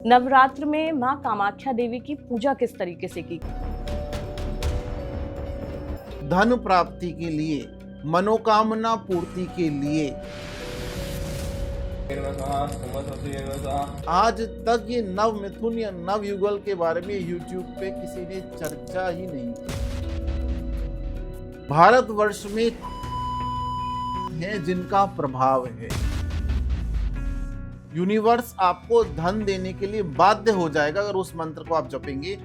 नवरात्र में मां कामाख्या देवी की पूजा किस तरीके से की? धन प्राप्ति के लिए, मनोकामना पूर्ति के लिए आज तक ये नव मिथुन या नव युगल के बारे में YouTube पे किसी ने चर्चा ही नहीं की। भारतवर्ष में है जिनका प्रभाव है। यूनिवर्स आपको धन देने के लिए बाध्य हो जाएगा अगर उस मंत्र को आप जपेंगे।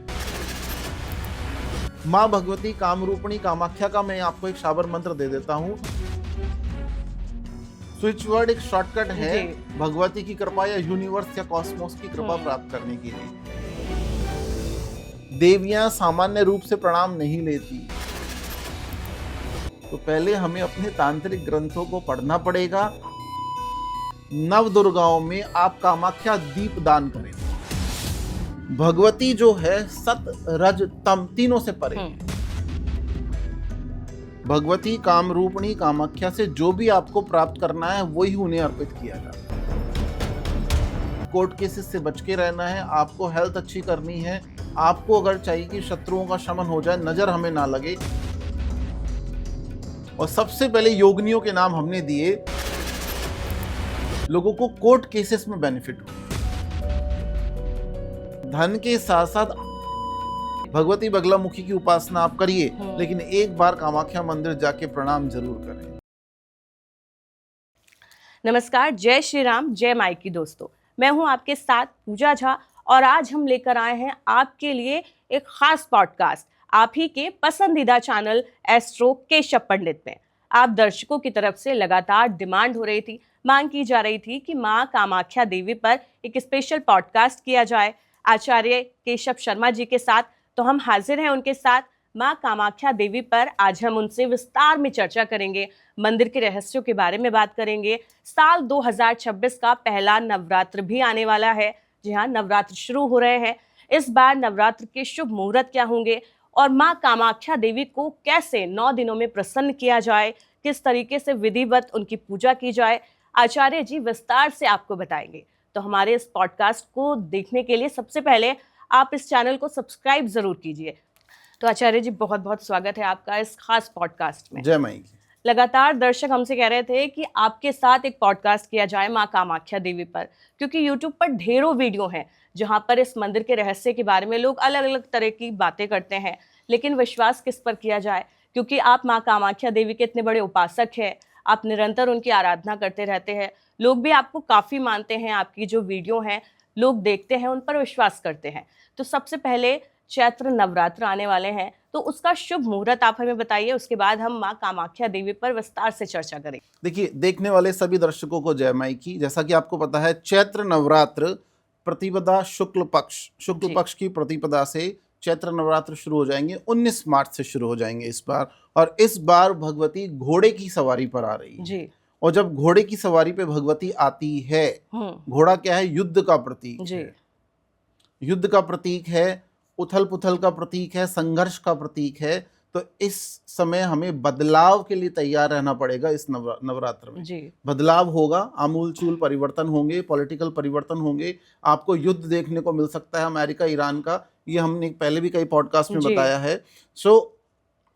मां भगवती कामरूपिणी कामाख्या का मैं आपको एक शाबर मंत्र दे देता हूं। स्विच वर्ड एक शॉर्टकट है भगवती की कृपा या यूनिवर्स या कॉस्मोस की कृपा प्राप्त करने के लिए। देवियां सामान्य रूप से प्रणाम नहीं लेती, तो पहले हमें अपने तांत्रिक ग्रंथों को पढ़ना पड़ेगा। नव दुर्गाओं में आप कामाख्या दीप दान करें। भगवती जो है सत रज तम तीनों से परे। भगवती कामरूपिणी कामाख्या से जो भी आपको प्राप्त करना है वही उन्हें अर्पित किया जाता है। कोर्ट केसेस से बच के रहना है, आपको हेल्थ अच्छी करनी है, आपको अगर चाहिए कि शत्रुओं का शमन हो जाए, नजर हमें ना लगे। और सबसे पहले योगिनियों के नाम हमने दिए, लोगों को कोर्ट केसेस में बेनिफिट हो। धन के साथ साथ भगवती बगलामुखी की उपासना आप करिए, लेकिन एक बार कामाख्या मंदिर जाके प्रणाम जरूर करें। नमस्कार, जय श्री राम, जय मायकी दोस्तों। मैं हूं आपके साथ पूजा झा और आज हम लेकर आए हैं आपके लिए एक खास पॉडकास्ट आप ही के पसंदीदा चैनल एस्ट्रो केशव पंडित में। आप दर्शकों की तरफ से लगातार डिमांड हो रही थी, मांग की जा रही थी कि मां कामाख्या देवी पर एक स्पेशल पॉडकास्ट किया जाए आचार्य केशव शर्मा जी के साथ। तो हम हाजिर हैं उनके साथ। मां कामाख्या देवी पर आज हम उनसे विस्तार में चर्चा करेंगे, मंदिर के रहस्यों के बारे में बात करेंगे। साल 2026 का पहला नवरात्र भी आने वाला है। जी हाँ, नवरात्र शुरू हो रहे हैं। इस बार नवरात्र के शुभ मुहूर्त क्या होंगे और मां कामाख्या देवी को कैसे 9 दिनों में प्रसन्न किया जाए, किस तरीके से विधिवत उनकी पूजा की जाए, आचार्य जी विस्तार से आपको बताएंगे। तो हमारे इस पॉडकास्ट को देखने के लिए सबसे पहले आप इस चैनल को सब्सक्राइब जरूर कीजिए। तो आचार्य जी, बहुत बहुत स्वागत है आपका इस खास पॉडकास्ट में। जय माई। लगातार दर्शक हमसे कह रहे थे कि आपके साथ एक पॉडकास्ट किया जाए मां कामाख्या देवी पर, क्योंकि यूट्यूब पर ढेरों वीडियो हैं जहां पर इस मंदिर के रहस्य के बारे में लोग अलग अलग तरह की बातें करते हैं, लेकिन विश्वास किस पर किया जाए? क्योंकि आप मां कामाख्या देवी के इतने बड़े उपासक हैं, आप निरंतर उनकी आराधना करते रहते हैं, लोग भी आपको काफ़ी मानते हैं, आपकी जो वीडियो हैं लोग देखते हैं, उन पर विश्वास करते हैं। तो सबसे पहले चैत्र नवरात्र आने वाले हैं, तो उसका शुभ मुहूर्त आप हमें बताइए, उसके बाद हम मां कामाख्या देवी पर विस्तार से चर्चा करें। देखिए, देखने वाले सभी दर्शकों को जय माई की। जैसा कि आपको पता है, चैत्र नवरात्र प्रतिपदा शुक्ल पक्ष की प्रतिपदा से चैत्र नवरात्र शुरू हो जाएंगे। 19 मार्च से शुरू हो जाएंगे इस बार। और इस बार भगवती घोड़े की सवारी पर आ रही है जी। और जब घोड़े की सवारी पे भगवती आती है, घोड़ा क्या है? युद्ध का प्रतीक जी। युद्ध का प्रतीक है, उथल पुथल का प्रतीक है, संघर्ष का प्रतीक है। तो इस समय हमें बदलाव के लिए तैयार रहना पड़ेगा। इस नवरात्र में जी बदलाव होगा, आमूलचूल परिवर्तन होंगे, पॉलिटिकल परिवर्तन होंगे। आपको युद्ध देखने को मिल सकता है अमेरिका ईरान का, ये हमने पहले भी कई पॉडकास्ट में बताया है।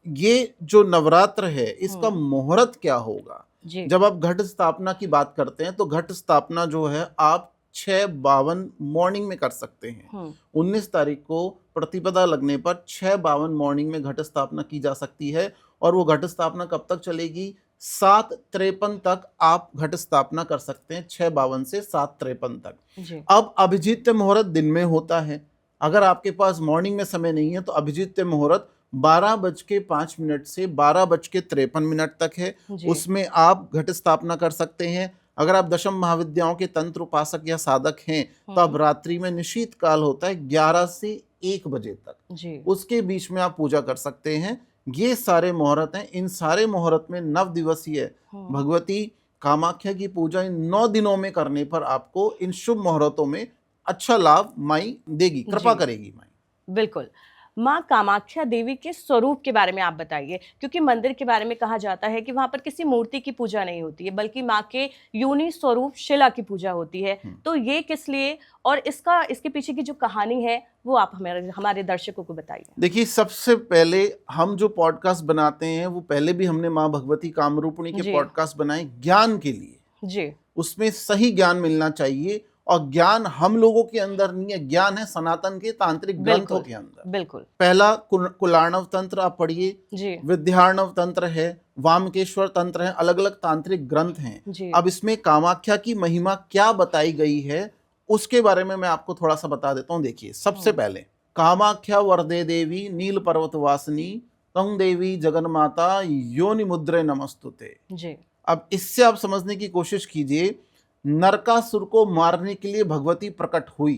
ये जो नवरात्र है, इसका मुहूर्त क्या होगा? जब आप घट स्थापना की बात करते हैं तो घट स्थापना जो है आप 6:52 मॉर्निंग में कर सकते हैं। 19 तारीख को प्रतिपदा लगने पर 6:52 मॉर्निंग में घट स्थापना की जा सकती है। और वो घट स्थापना कब तक चलेगी? 7:53 तक आप घट स्थापना कर सकते हैं, 6:52 से 7:53 तक। अब अभिजीत मुहूर्त दिन में होता है। अगर आपके पास मॉर्निंग में समय नहीं है तो अभिजीत मुहूर्त 12:05 से 12:53 तक है। उसमें आप घट स्थापना कर सकते हैं। अगर आप दशम महाविद्याओं के तंत्र उपासक या साधक हैं तो अब रात्रि में निशीत काल होता है 11 से 1 बजे तक, उसके बीच में आप पूजा कर सकते हैं। ये सारे मुहूर्त हैं। इन सारे मुहूर्त में 9 दिवसीय भगवती कामाख्या की पूजा इन 9 दिनों में करने पर आपको इन शुभ मुहूर्तों में अच्छा लाभ माई देगी, कृपा करेगी माई। बिल्कुल। माँ कामाख्या देवी के स्वरूप के बारे में आप बताइए, क्योंकि मंदिर के बारे में कहा जाता है कि वहां पर किसी मूर्ति की पूजा नहीं होती है, बल्कि माँ के योनि स्वरूप शिला की पूजा होती है। तो ये किस लिए, और इसके पीछे की जो कहानी है वो आप हमारे दर्शकों को बताइए। देखिए, सबसे पहले हम जो पॉडकास्ट बनाते हैं वो पहले भी हमने माँ भगवती कामरूपिणी के जी। पॉडकास्ट बनाए ज्ञान के लिए। जी। उसमें सही ज्ञान मिलना चाहिए, और ज्ञान हम लोगों के अंदर नहीं है, ज्ञान है सनातन के तांत्रिक ग्रंथों के अंदर। बिल्कुल। पहला कुलार्णव तंत्र आप पढ़िए, जी। विद्यार्णव तंत्र है, वामकेश्वर तंत्र है, अलग अलग तांत्रिक ग्रंथ हैं। जी। अब इसमें कामाख्या की महिमा क्या बताई गई है उसके बारे में मैं आपको थोड़ा सा बता देता हूँ। देखिए, सबसे पहले कामाख्या वरदे देवी नील पर्वत वासिनी तंग देवी जगन्माता योनि मुद्रे नमस्तुते। जी। अब इससे आप समझने की कोशिश कीजिए, नरकासुर को मारने के लिए भगवती प्रकट हुई,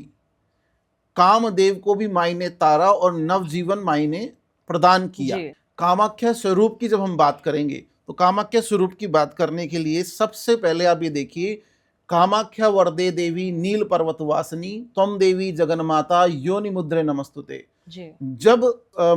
कामदेव को भी माई ने तारा और नवजीवन माई ने प्रदान किया। जी। कामाख्या स्वरूप की जब हम बात करेंगे तो कामाख्या स्वरूप की बात करने के लिए सबसे पहले आप ये देखिए, कामाख्या वरदे देवी नील पर्वत वासिनी त्वम देवी जगन्माता योनि मुद्रे नमस्तुते। जी। जब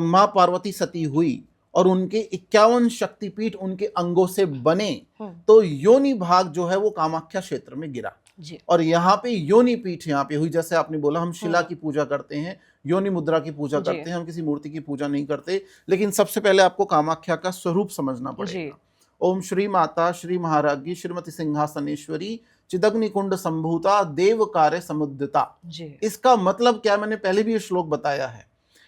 माँ पार्वती सती हुई और उनके 51 शक्तिपीठ उनके अंगों से बने, तो योनि भाग जो है वो कामाख्या क्षेत्र में गिरा। जी। और यहाँ पे योनि पीठ यहाँ पे हुई। जैसे आपने बोला, हम शिला की पूजा करते हैं, योनि मुद्रा की पूजा करते हैं, हम किसी मूर्ति की पूजा नहीं करते। लेकिन सबसे पहले आपको कामाख्या का स्वरूप समझना पड़ेगा। ओम श्री माता श्री महाराज्ञी श्रीमती सिंहासनेश्वरी चिदग्नि कुंड संभूता देव कार्य समुद्दिता। इसका मतलब क्या, मैंने पहले भी ये श्लोक बताया है।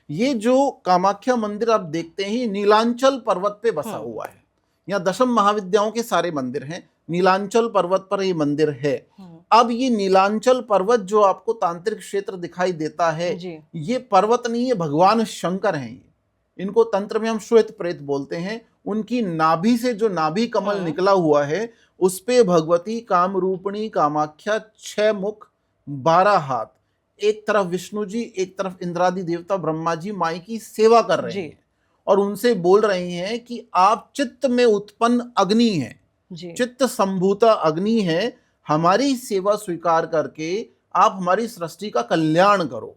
ये जो कामाख्या मंदिर आप देखते हैं, ये नीलांचल पर्वत पे बसा हुआ है। यहाँ दशम महाविद्याओं के सारे मंदिर हैं, नीलांचल पर्वत पर ये मंदिर है। अब ये नीलांचल पर्वत जो आपको तांत्रिक क्षेत्र दिखाई देता है, ये पर्वत नहीं है, भगवान शंकर हैं। इनको तंत्र में हम श्वेत प्रेत बोलते हैं। उनकी नाभि से जो नाभि कमल निकला हुआ है, उस पे भगवती कामरूपिणी कामाख्या 6 मुख 12 हाथ, एक तरफ विष्णु जी, एक तरफ इंद्रादि देवता ब्रह्मा जी माई की सेवा कर रहे हैं और उनसे बोल रहे हैं कि आप चित्त में उत्पन्न अग्नि हैं, चित्त संभूता अग्नि है, हमारी सेवा स्वीकार करके आप हमारी सृष्टि का कल्याण करो।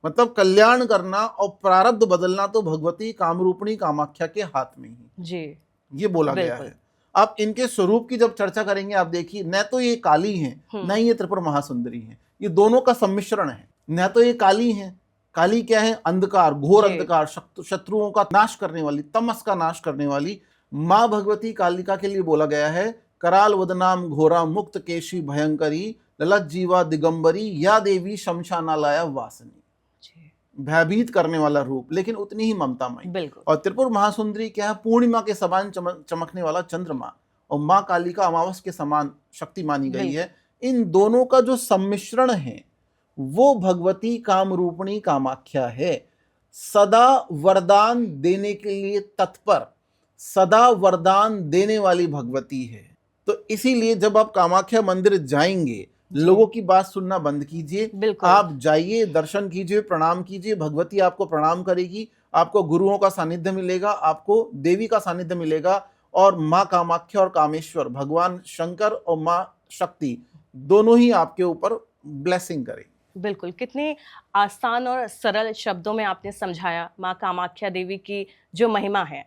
मतलब कल्याण करना और प्रारब्ध बदलना तो भगवती कामरूपिणी कामाख्या के हाथ में ही ये बोला गया है। अब इनके स्वरूप की जब चर्चा करेंगे, आप देखिए, न तो ये काली हैं, न ये त्रिपुर महासुंदरी हैं, ये दोनों का सम्मिश्रण है। न तो ये काली हैं, काली क्या है, अंधकार, घोर अंधकार, शत्रुओं का नाश करने वाली, तमस का नाश करने वाली। माँ भगवती कालिका के लिए बोला गया है, कराल वदनाम घोरा मुक्त केशी भयंकरी ललत जीवा दिगंबरी या देवी शमशानालया वासनी। भयभीत करने वाला रूप, लेकिन उतनी ही ममतामयी। और त्रिपुर महासुंदरी क्या है, पूर्णिमा के समान चमकने वाला चंद्रमा, और माँ कालिका अमावस के समान शक्ति मानी गई है। इन दोनों का जो सम्मिश्रण है वो भगवती कामरूपिणी कामाख्या है। सदा वरदान देने के लिए तत्पर, सदा वरदान देने वाली भगवती है। तो इसीलिए जब आप कामाख्या मंदिर जाएंगे, लोगों की बात सुनना बंद कीजिए, आप जाइए, दर्शन कीजिए, प्रणाम कीजिए। भगवती आपको प्रणाम करेगी, आपको गुरुओं का सानिध्य मिलेगा, आपको देवी का सानिध्य मिलेगा, और माँ कामाख्या और कामेश्वर भगवान शंकर और माँ शक्ति दोनों ही आपके ऊपर ब्लेसिंग करें। बिल्कुल, कितने आसान और सरल शब्दों में आपने समझाया माँ कामाख्या देवी की जो महिमा है।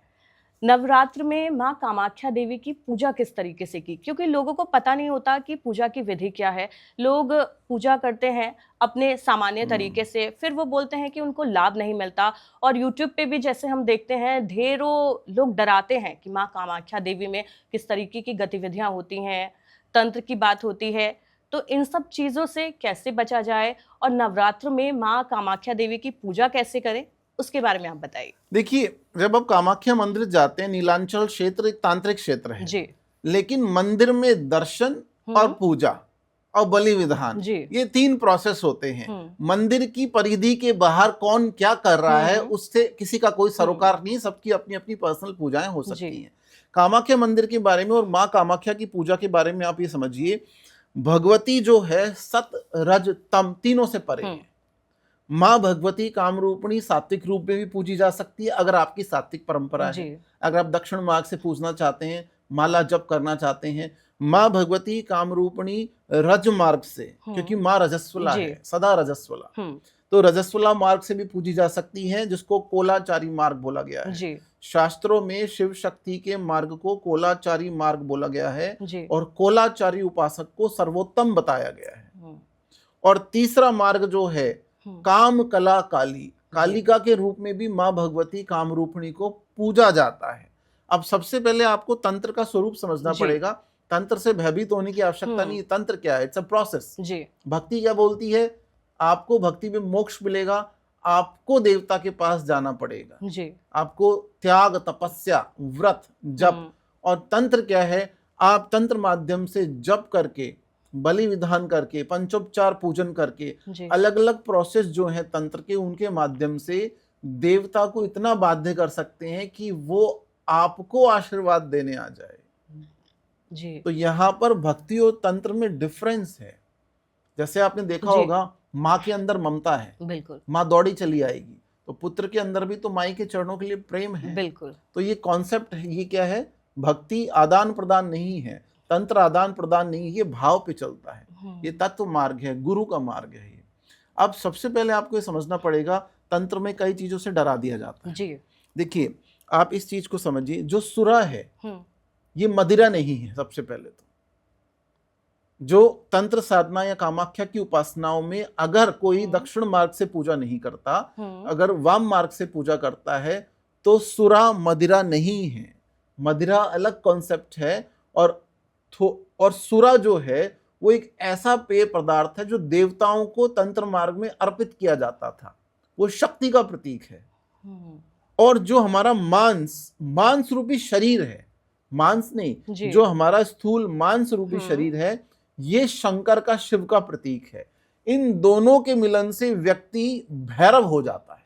नवरात्र में माँ कामाख्या देवी की पूजा किस तरीके से की, क्योंकि लोगों को पता नहीं होता कि पूजा की विधि क्या है। लोग पूजा करते हैं अपने सामान्य तरीके से, फिर वो बोलते हैं कि उनको लाभ नहीं मिलता। और यूट्यूब पे भी जैसे हम देखते हैं, ढेरों लोग डराते हैं कि माँ कामाख्या देवी में किस तरीके की गतिविधियां होती हैं, तंत्र की बात होती है। तो इन सब चीज़ों से कैसे बचा जाए और नवरात्र में माँ कामाख्या देवी की पूजा कैसे करें, उसके बारे में आप बताइए। देखिए, जब आप कामाख्या मंदिर जाते हैं, नीलांचल क्षेत्र एक तांत्रिक क्षेत्र है लेकिन मंदिर में दर्शन और पूजा और बलि विधान, ये 3 प्रोसेस होते हैं। मंदिर की परिधि के बाहर कौन क्या कर रहा है उससे किसी का कोई सरोकार नहीं, सबकी अपनी अपनी पर्सनल पूजाएं हो सकती हैं। कामाख्या मंदिर के बारे में और माँ कामाख्या की पूजा के बारे में आप ये समझिए, भगवती जो है सत रज तम तीनों से परे है। माँ भगवती कामरूपिणी सात्विक रूप में भी पूजी जा सकती है, अगर आपकी सात्विक परंपरा है। अगर आप दक्षिण मार्ग से पूजना चाहते हैं, माला जप करना चाहते हैं, माँ भगवती कामरूपिणी रज मार्ग से, क्योंकि माँ रजस्वला जी। है, सदा रजस्वला, हम्म, तो रजस्वला मार्ग से भी पूजी जा सकती है, जिसको कोलाचारी मार्ग बोला गया है। जी शास्त्रों में शिव शक्ति के मार्ग को कोलाचारी मार्ग बोला गया है जी। और कोलाचारी उपासक को सर्वोत्तम बताया गया है। हम्म, और तीसरा मार्ग जो है हम्म, काम कला काली, कालिका के रूप में भी माँ भगवती कामरूपिणी को पूजा जाता है। अब सबसे पहले आपको तंत्र का स्वरूप समझना जी। पड़ेगा। तंत्र से भयभीत होने की आवश्यकता नहीं है। तंत्र क्या है? It's a process. जी भक्ति क्या बोलती है? आपको भक्ति में मोक्ष मिलेगा, आपको देवता के पास जाना पड़ेगा, जी। आपको त्याग, तपस्या, व्रत, जप। और तंत्र क्या है? आप तंत्र माध्यम से जप करके, बलि विधान करके, पंचोपचार पूजन करके, जी अलग अलग प्रोसेस जो है तंत्र के, उनके माध्यम से देवता को इतना बाध्य कर सकते हैं कि वो आपको आशीर्वाद देने आ जाए। जी तो यहाँ पर भक्ति और तंत्र में डिफरेंस है। जैसे आपने देखा जी। होगा, माँ के अंदर ममता है, बिल्कुल माँ दौड़ी चली आएगी, तो पुत्र के अंदर भी तो माई के चरणों के लिए प्रेम है। बिल्कुल। तो ये कॉन्सेप्ट है, ये क्या है? भक्ति आदान प्रदान नहीं है, तंत्र आदान प्रदान नहीं है, ये भाव पे चलता है, ये तत्व मार्ग है, गुरु का मार्ग है ये। अब सबसे पहले आपको ये समझना पड़ेगा, तंत्र में कई चीजों से डरा दिया जाता है। जी। देखिए, आप इस चीज को समझिए, जो सुरा है हम्म, ये मदिरा नहीं है। सबसे पहले तो जो तंत्र साधना या कामाख्या की उपासनाओं में अगर कोई दक्षिण मार्ग से पूजा नहीं करता, अगर वाम मार्ग से पूजा करता है, तो सुरा मदिरा नहीं है। मदिरा अलग कॉन्सेप्ट है। और सुरा जो है वो एक ऐसा पेय पदार्थ है जो देवताओं को तंत्र मार्ग में अर्पित किया जाता था, वो शक्ति का प्रतीक है। और जो हमारा मांस रूपी शरीर है, मांस नहीं, जी। जो हमारा स्थूल मांस रूपी शरीर है, ये शंकर का, शिव का प्रतीक है। इन दोनों के मिलन से व्यक्ति भैरव हो जाता है,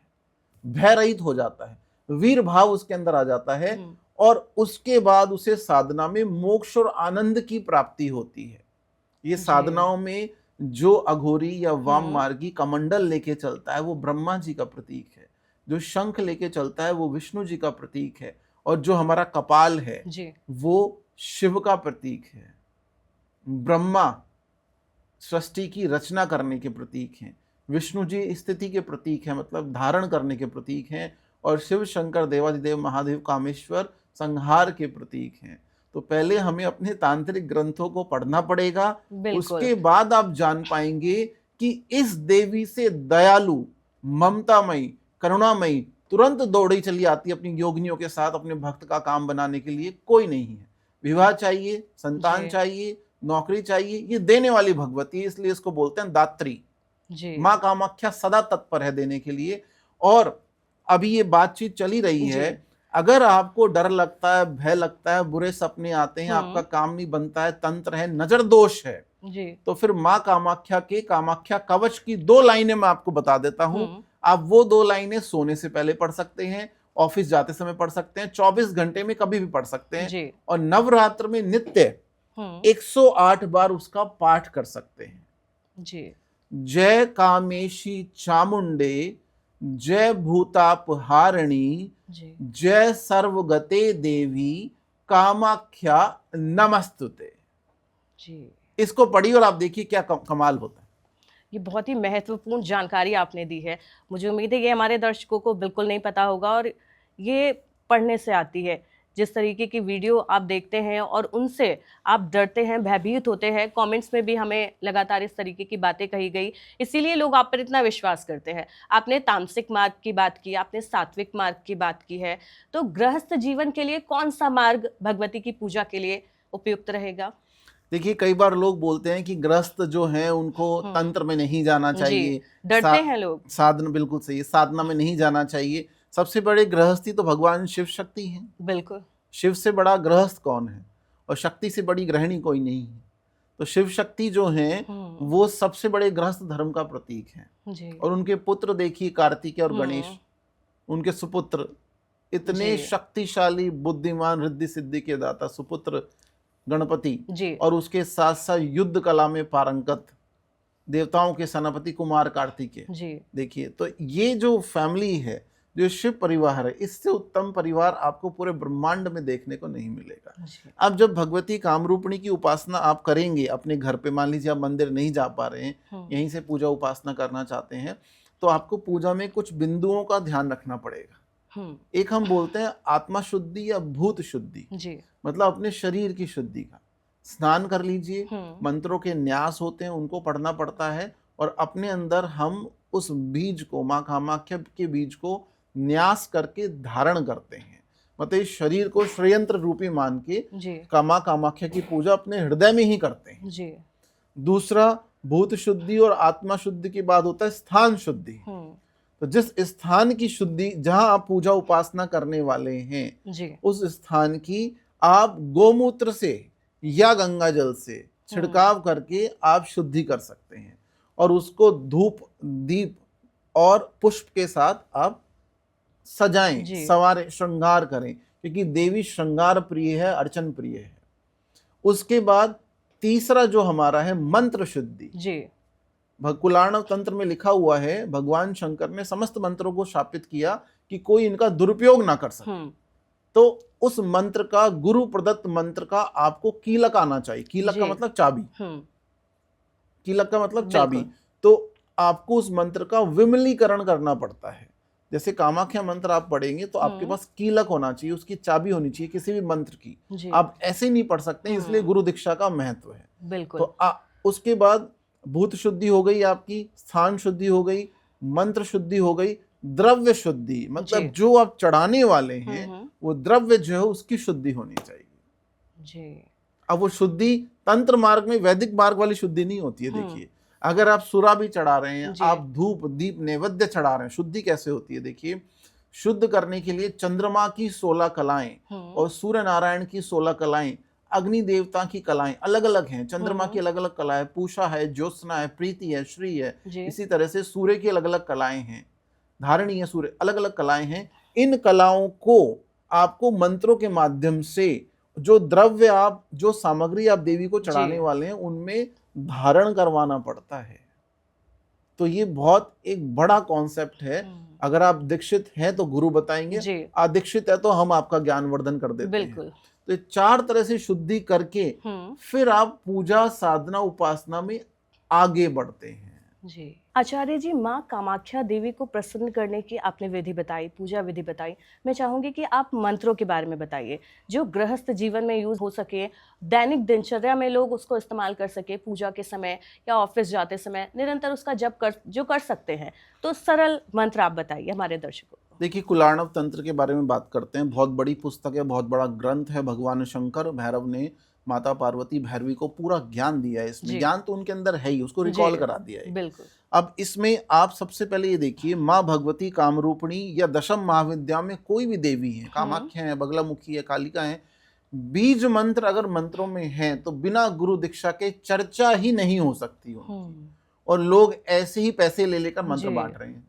भयरहित हो जाता है, वीर भाव उसके अंदर आ जाता है, और उसके बाद उसे साधना में मोक्ष और आनंद की प्राप्ति होती है। ये साधनाओं में जो अघोरी या वाम मार्गी कमंडल लेके चलता है वो ब्रह्मा जी का प्रतीक है, जो शंख लेके चलता है वो विष्णु जी का प्रतीक है, और जो हमारा कपाल है जी वो शिव का प्रतीक है। ब्रह्मा सृष्टि की रचना करने के प्रतीक हैं, विष्णु जी स्थिति के प्रतीक हैं, मतलब धारण करने के प्रतीक हैं, और शिव शंकर देवादिदेव महादेव कामेश्वर संहार के प्रतीक हैं। तो पहले हमें अपने तांत्रिक ग्रंथों को पढ़ना पड़ेगा, उसके बाद आप जान पाएंगे कि इस देवी से दयालु, ममतामयी, करुणामयी तुरंत दौड़ी चली आती अपनी योगिनियों के साथ अपने भक्त का काम बनाने के लिए कोई नहीं है। विवाह चाहिए, संतान चाहिए, नौकरी चाहिए, ये देने वाली भगवती है, इसलिए इसको बोलते हैं दात्री। माँ कामाख्या सदा तत्पर है देने के लिए। और अभी ये बातचीत चली रही है, अगर आपको डर लगता है, भय लगता है, बुरे सपने आते हैं, आपका काम नहीं बनता है, तंत्र है, नजर दोष है, तो फिर माँ कामाख्या के कामाख्या कवच की 2 लाइनें मैं आपको बता देता हूं। आप वो 2 लाइनें सोने से पहले पढ़ सकते हैं, ऑफिस जाते समय पढ़ सकते हैं, 24 घंटे में कभी भी पढ़ सकते हैं, और नवरात्र में नित्य 108 बार उसका पाठ कर सकते हैं। जय कामेशी चामुंडे, जय भूतापहारिणी, जय सर्वगते देवी कामाख्या नमस्तुते। इसको पढ़िए और आप देखिए क्या कमाल होता है। ये बहुत ही महत्वपूर्ण जानकारी आपने दी है। मुझे उम्मीद है ये हमारे दर्शकों को बिल्कुल नहीं पता होगा, और ये पढ़ने से आती है। जिस तरीके की वीडियो आप देखते हैं और उनसे आप डरते हैं, भयभीत होते हैं, कमेंट्स में भी हमें लगातार इस तरीके की बातें कही गई, इसीलिए लोग आप पर इतना विश्वास करते हैं। आपने तामसिक मार्ग की बात की, आपने सात्विक मार्ग की बात की है, तो गृहस्थ जीवन के लिए कौन सा मार्ग भगवती की पूजा के लिए उपयुक्त रहेगा? देखिए, कई बार लोग बोलते हैं कि गृहस्थ जो हैं उनको तंत्र में नहीं जाना चाहिए, डरते हैं लोग। साधना, बिल्कुल सही, साधना में नहीं जाना चाहिए। सबसे बड़े गृहस्थी तो भगवान शिव शक्ति हैं। बिल्कुल, शिव से बड़ा गृहस्थ कौन है? और शक्ति से बड़ी गृहिणी कोई नहीं है। तो शिव शक्ति जो हैं वो सबसे बड़े गृहस्थ धर्म का प्रतीक हैं। और उनके पुत्र देखिए, कार्तिकेय और गणेश, उनके सुपुत्र इतने शक्तिशाली, बुद्धिमान, रिद्धि सिद्धि के दाता सुपुत्र गणपति, और उसके साथ साथ युद्ध कला में पारंगत देवताओं के सेनापति कुमार कार्तिकेय। देखिए, तो ये जो फैमिली है, जो शिव परिवार है, इससे उत्तम परिवार आपको पूरे ब्रह्मांड में देखने को नहीं मिलेगा। जी। अब जब भगवती कामरूपिणी की उपासना आप करेंगे अपने घर पे, मान लीजिए आप मंदिर नहीं जा पा रहे हैं, यहीं से पूजा उपासना करना चाहते हैं, तो आपको पूजा में कुछ बिंदुओं का ध्यान रखना पड़ेगा। एक हम बोलते हैं आत्मा शुद्धि या भूत शुद्धि, जी। मतलब अपने शरीर की शुद्धि का। स्नान कर लीजिए, मंत्रों के न्यास होते हैं उनको पढ़ना पड़ता है, और अपने अंदर हम उस बीज को, माँ कामाख्या के बीज को न्यास करके धारण करते हैं। मतलब इस शरीर को श्रेयंत्र रूपी मान के माँ कामाख्या की पूजा अपने हृदय में ही करते हैं। जी। दूसरा, भूत शुद्धि और आत्मा शुद्धि के बाद होता है स्थान शुद्धि। तो जिस स्थान की शुद्धि, जहां आप पूजा उपासना करने वाले हैं जी। उस स्थान की आप गोमूत्र से या गंगा जल से छिड़काव करके आप शुद्धि कर सकते हैं, और उसको धूप, दीप और पुष्प के साथ आप सजाएं, सवारें, श्रृंगार करें, क्योंकि देवी श्रृंगार प्रिय है, अर्चन प्रिय है। उसके बाद तीसरा जो हमारा है मंत्र शुद्धि। जी। कुलार्णव तंत्र में लिखा हुआ है, भगवान शंकर ने समस्त मंत्रों को शापित किया कि कोई इनका दुरुपयोग ना कर सके। तो उस मंत्र का, गुरु प्रदत्त मंत्र का आपको कीलक आना चाहिए। कीलक का मतलब चाबी। कीलक का मतलब चाबी। तो आपको उस मंत्र का विमलीकरण करना पड़ता है। जैसे कामाख्या मंत्र आप पढ़ेंगे तो आपके पास कीलक होना चाहिए, उसकी चाबी होनी चाहिए किसी भी मंत्र की। आप ऐसे नहीं पढ़ सकते, इसलिए गुरु दीक्षा का महत्व है। बिल्कुल। तो उसके बाद भूत शुद्धि हो गई आपकी, स्थान शुद्धि हो गई, मंत्र शुद्धि हो गई, द्रव्य शुद्धि, मतलब जो आप चढ़ाने वाले हैं वो द्रव्य जो है उसकी शुद्धि होनी चाहिए। जी। अब वो शुद्धि तंत्र मार्ग में, वैदिक मार्ग वाली शुद्धि नहीं होती है। देखिए, अगर आप सुरा भी चढ़ा रहे हैं, आप धूप दीप नैवेद्य चढ़ा रहे हैं, शुद्धि कैसे होती है? देखिए, शुद्ध करने के लिए चंद्रमा की 16 कलाएं और सूर्य नारायण की 16 कलाएं, अग्नि देवता की कलाएं अलग अलग हैं। चंद्रमा की अलग अलग कलाएं, पूषा है, ज्योत्सना है, प्रीति है, श्री है। इसी तरह से सूर्य की अलग अलग कलाएं हैं, धारणी है सूर्य, अलग अलग कलाएं हैं। इन कलाओं को आपको मंत्रों के माध्यम से, जो द्रव्य आप, जो सामग्री आप देवी को चढ़ाने वाले हैं, उनमें धारण करवाना पड़ता है। तो ये बहुत एक बड़ा कॉन्सेप्ट है। अगर आप दीक्षित हैं तो गुरु बताएंगे, अदीक्षित है तो हम आपका ज्ञानवर्धन कर देते हैं। तो 4 तरह से शुद्धि करके फिर आप पूजा, साधना, उपासना में आगे बढ़ते हैं। जी। आचार्य जी, माँ कामाख्या देवी को प्रसन्न करने की आपने विधि बताई, पूजा विधि बताई। मैं चाहूंगी कि आप मंत्रों के बारे में बताइए, जो गृहस्थ जीवन में यूज हो सके, दैनिक दिनचर्या में लोग उसको इस्तेमाल कर सके, पूजा के समय या ऑफिस जाते समय निरंतर उसका जप कर सकते हैं। तो सरल मंत्र आप बताइए हमारे दर्शकों को। देखिए, कुलार्णव तंत्र के बारे में बात करते हैं। बहुत बड़ी पुस्तक है, बहुत बड़ा ग्रंथ है। भगवान शंकर भैरव ने माता पार्वती भैरवी को पूरा ज्ञान दिया है। इसमें ज्ञान तो उनके अंदर है ही, उसको रिकॉल करा दिया है। बिल्कुल। अब इसमें आप सबसे पहले ये देखिए, माँ भगवती कामरूपिणी या दशम महाविद्या में कोई भी देवी है, कामाख्या है, बगलामुखी है, कालिका है, बीज मंत्र अगर मंत्रों में है तो बिना गुरु दीक्षा के चर्चा ही नहीं हो सकती हो, और लोग ऐसे ही पैसे ले लेकर मंत्र बांट रहे हैं।